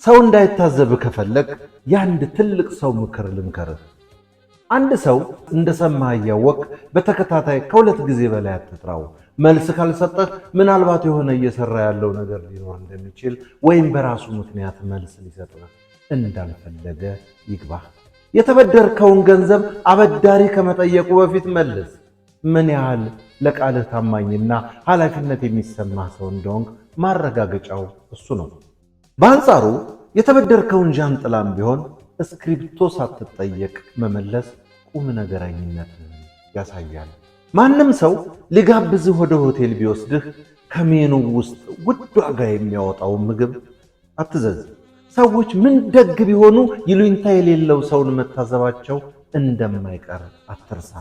ሰው እንዳይታዘብ ከፈለክ ያንድ ትልቅ ሰው ምክር ልምከርህ። አንድ ሰው እንደሰማህ እያወቅ በተከታታይ ከሁለት ጊዜ በላይ አትጥራው። መልስ ካልሰጠህ ምናልባት የሆነ እየሰራ ያለው ነገር ሊኖር እንደሚችል ወይም በራሱ ምክንያት መልስ ሊሰጥህ እንዳልፈለገ ይግባህ። የተበደርከውን ገንዘብ አበዳሪ ከመጠየቁ በፊት መልስ። ምን ያህል ለቃልህ ታማኝና ኃላፊነት የሚሰማህ ሰው እንደሆንክ ማረጋገጫው እሱ ነው። በአንጻሩ የተበደርከውን ዣንጥላም ቢሆን እስክሪብቶ ሳትጠየቅ መመለስ ቁም ነገረኝነትን ያሳያል። ማንም ሰው ሊጋብዝህ ወደ ሆቴል ቢወስድህ ከሜኑ ውስጥ ውድ ዋጋ የሚያወጣውን ምግብ አትዘዝ። ሰዎች ምን ደግ ቢሆኑ ይሉኝታ የሌለው ሰውን መታዘባቸው እንደማይቀር አትርሳ።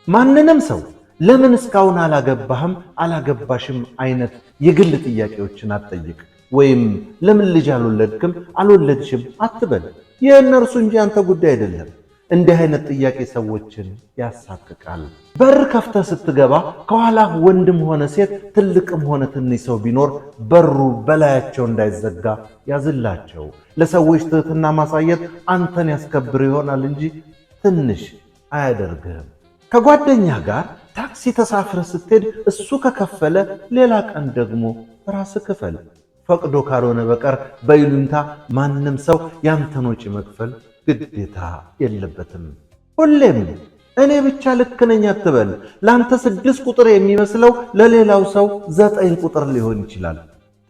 ማንንም ሰው ለምን እስካሁን አላገባህም አላገባሽም አይነት የግል ጥያቄዎችን አትጠይቅ። ወይም ለምን ልጅ አልወለድክም አልወለድሽም አትበል። የእነርሱ እንጂ አንተ ጉዳይ አይደለም። እንዲህ አይነት ጥያቄ ሰዎችን ያሳቅቃል። በር ከፍተህ ስትገባ ከኋላህ ወንድም ሆነ ሴት ትልቅም ሆነ ትንሽ ሰው ቢኖር በሩ በላያቸው እንዳይዘጋ ያዝላቸው። ለሰዎች ትህትና ማሳየት አንተን ያስከብር ይሆናል እንጂ ትንሽ አያደርግህም። ከጓደኛህ ጋር ታክሲ ተሳፍረህ ስትሄድ እሱ ከከፈለ ሌላ ቀን ደግሞ ራስህ ክፈል። ፈቅዶ ካልሆነ በቀር በይሉኝታ ማንም ሰው ያንተን ወጪ መክፈል ግዴታ የለበትም። ሁሌም እኔ ብቻ ልክ ነኝ አትበል። ለአንተ 6 ቁጥር የሚመስለው ለሌላው ሰው 9 ቁጥር ሊሆን ይችላል።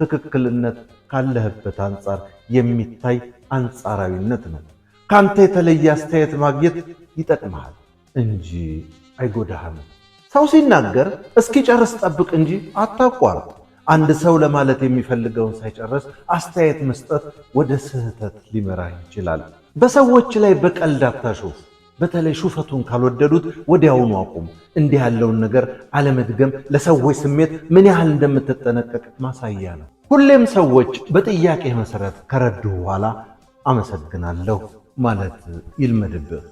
ትክክልነት ካለህበት አንጻር የሚታይ አንጻራዊነት ነው። ካንተ የተለየ አስተያየት ማግኘት ይጠቅምሃል እንጂ አይጎዳህም። ሰው ሲናገር እስኪጨርስ ጠብቅ እንጂ አታቋርጥ። አንድ ሰው ለማለት የሚፈልገውን ሳይጨርስ አስተያየት መስጠት ወደ ስህተት ሊመራህ ይችላል። በሰዎች ላይ በቀልድ አታሾፍ። በተለይ ሹፈቱን ካልወደዱት ወዲያውኑ አቁም። እንዲህ ያለውን ነገር አለመድገም ለሰዎች ስሜት ምን ያህል እንደምትጠነቀቅ ማሳያ ነው። ሁሌም ሰዎች በጥያቄ መሰረት ከረዱ በኋላ አመሰግናለሁ ማለት ይልመድብህ።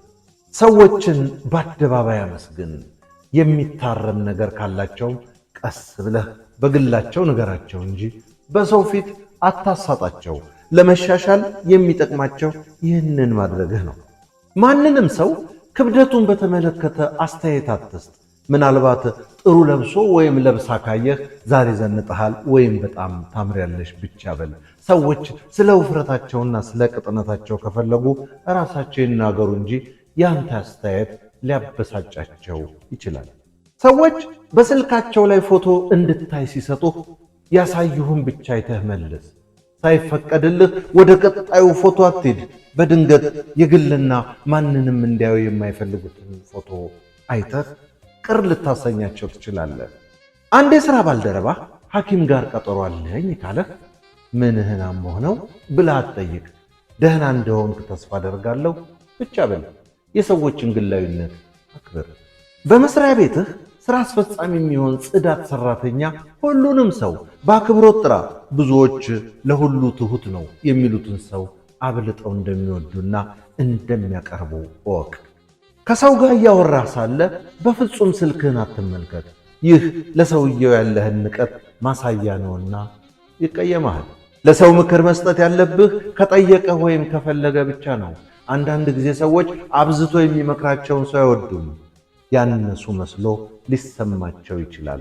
ሰዎችን በአደባባይ አመስግን። የሚታረም ነገር ካላቸው ቀስ ብለህ በግላቸው ንገራቸው እንጂ በሰው ፊት አታሳጣቸው። ለመሻሻል የሚጠቅማቸው ይህንን ማድረግህ ነው። ማንንም ሰው ክብደቱን በተመለከተ አስተያየት አትስጥ። ምናልባት ጥሩ ለብሶ ወይም ለብሳ ካየህ ዛሬ ዘንጠሃል ወይም በጣም ታምሪያለሽ ብቻ በል። ሰዎች ስለ ውፍረታቸውና ስለ ቅጥነታቸው ከፈለጉ ራሳቸው ይናገሩ እንጂ ያንተ አስተያየት ሊያበሳጫቸው ይችላል። ሰዎች በስልካቸው ላይ ፎቶ እንድታይ ሲሰጡህ ያሳዩህን ብቻ አይተህ መልስ። ሳይፈቀድልህ ወደ ቀጣዩ ፎቶ አትሂድ። በድንገት የግልና ማንንም እንዲያዩ የማይፈልጉትን ፎቶ አይተህ ቅር ልታሰኛቸው ትችላለህ። አንድ የሥራ ባልደረባ ሐኪም ጋር ቀጠሮ አለኝ ካለህ ምንህን አሞህ ነው ብለህ አትጠይቅ። ደህና እንደሆንክ ተስፋ አደርጋለሁ ብቻ በል። የሰዎችን ግላዊነት አክብር። በመስሪያ ቤትህ ሥራ አስፈጻሚ የሚሆን ጽዳት ሠራተኛ ሁሉንም ሰው በአክብሮት ጥራ። ብዙዎች ለሁሉ ትሑት ነው የሚሉትን ሰው አብልጠው እንደሚወዱና እንደሚያቀርቡ እወቅ። ከሰው ጋር እያወራህ ሳለ በፍጹም ስልክህን አትመልከት። ይህ ለሰውየው ያለህን ንቀት ማሳያ ነውና ይቀየማል። ለሰው ምክር መስጠት ያለብህ ከጠየቀህ ወይም ከፈለገ ብቻ ነው። አንዳንድ ጊዜ ሰዎች አብዝቶ የሚመክራቸውን ሰው አይወዱም። ያነሱ መስሎ ሊሰማቸው ይችላል።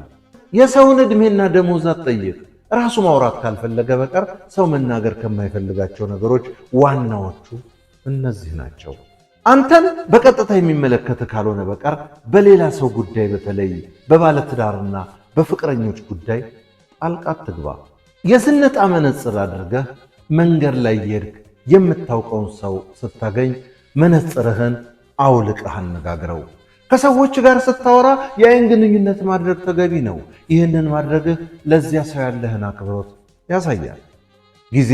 የሰውን ዕድሜና ደሞዝ አትጠይቅ። ራሱ ማውራት ካልፈለገ በቀር ሰው መናገር ከማይፈልጋቸው ነገሮች ዋናዎቹ እነዚህ ናቸው። አንተን በቀጥታ የሚመለከት ካልሆነ በቀር በሌላ ሰው ጉዳይ፣ በተለይ በባለትዳርና በፍቅረኞች ጉዳይ ጣልቃ አትግባ። የዝነጣ መነጽር አድርገህ መንገድ ላይ የሄድክ የምታውቀውን ሰው ስታገኝ መነጽርህን አውልቀህ አነጋግረው። ከሰዎች ጋር ስታወራ የአይን ግንኙነት ማድረግ ተገቢ ነው። ይህንን ማድረግህ ለዚያ ሰው ያለህን አክብሮት ያሳያል። ጊዜ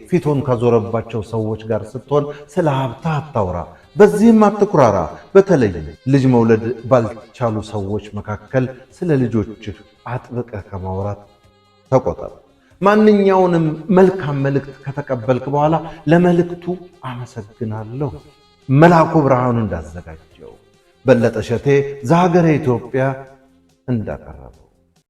ፊቱን ካዞረባቸው ሰዎች ጋር ስትሆን ስለ ሀብትህ አታውራ። በዚህም አትኩራራ። በተለይ ልጅ መውለድ ባልቻሉ ሰዎች መካከል ስለ ልጆችህ አጥብቀህ ከማውራት ተቆጠብ። ማንኛውንም መልካም መልእክት ከተቀበልክ በኋላ ለመልእክቱ አመሰግናለሁ መልአኩ ብርሃኑ እንዳዘጋጀው በለጠ ሸቴ ዘሀገረ ኢትዮጵያ እንዳቀረበው